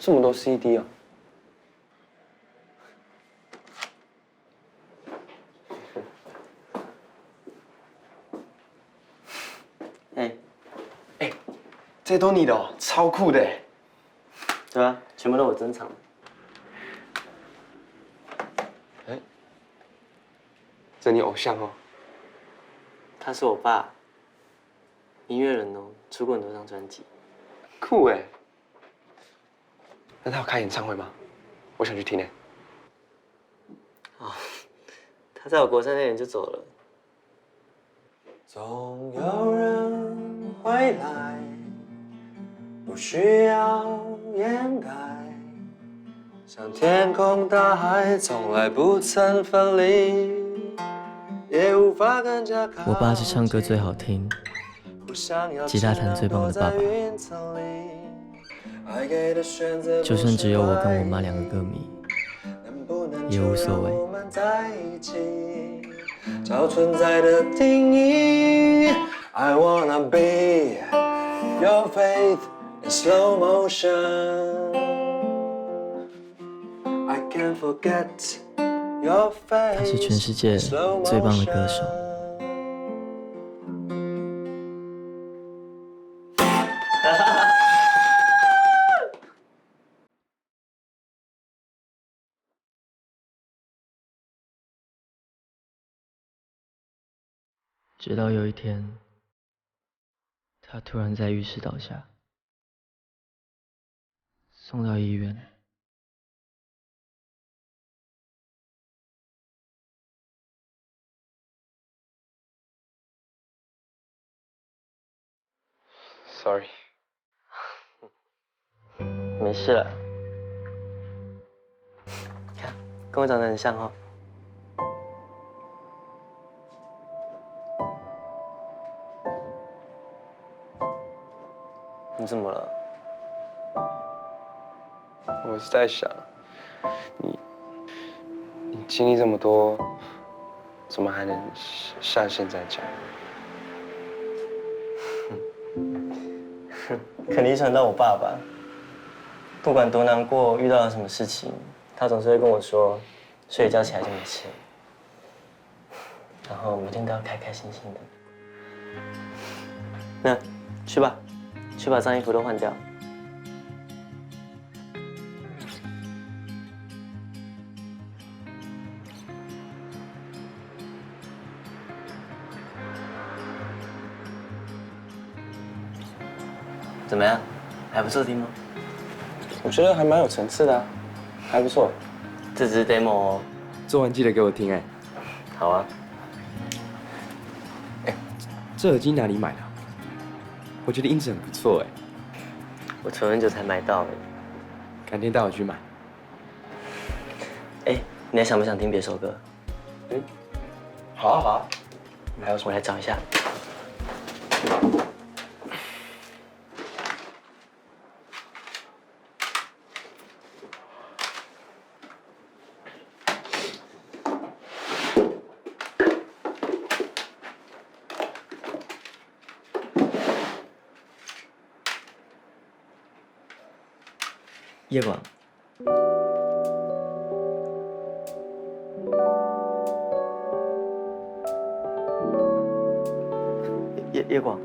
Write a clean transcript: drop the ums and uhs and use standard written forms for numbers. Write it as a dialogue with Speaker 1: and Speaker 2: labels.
Speaker 1: 这么多 CD 哦。哎，这都你的哦，超酷的。
Speaker 2: 对啊，全部都我珍藏的。
Speaker 1: 哎，这你偶像哦？
Speaker 2: 他是我爸，音乐人哦，出过很多张专辑。
Speaker 1: 酷哎。那他有开演唱会吗？我想去听哎。
Speaker 2: 哦，他在我国3那年就走了。
Speaker 3: 总有人回来，不需要掩盖，像天空大海从来不曾分离，也无法更加靠近。
Speaker 2: 我爸是唱歌最好听，吉他弹最棒的爸爸。就算只有我跟我妈2个歌迷，也无所谓。
Speaker 3: 找存在的定义 I wanna be your faith in slow motion I can't forget your face
Speaker 2: 他是全世界最棒的歌手。直到有一天，他突然在浴室倒下，送到医院。
Speaker 1: Sorry。
Speaker 2: 没事了，看，跟我长得很像哦。你怎么了？
Speaker 1: 我是在想，你经历这么多，怎么还能像现在这样？
Speaker 2: 肯定想到我爸爸，不管多难过，遇到了什么事情，他总是会跟我说，睡一觉起来就没事了。然后每天都要开开心心的。那去吧，去把脏衣服都换掉。怎么样？还不错听吗？
Speaker 1: 我觉得还蛮有层次的啊，还不错。
Speaker 2: 这只是 demo 哦。
Speaker 1: 做完记得给我听哎。
Speaker 2: 好啊。
Speaker 1: 哎，这耳机哪里买的？我觉得音质很不错哎。
Speaker 2: 我存很久才买到哎。
Speaker 1: 改天带我去买。
Speaker 2: 哎，你还想不想听别首歌？
Speaker 1: 嗯，好啊好啊。还有什么？
Speaker 2: 我来找一下。夜广。夜广。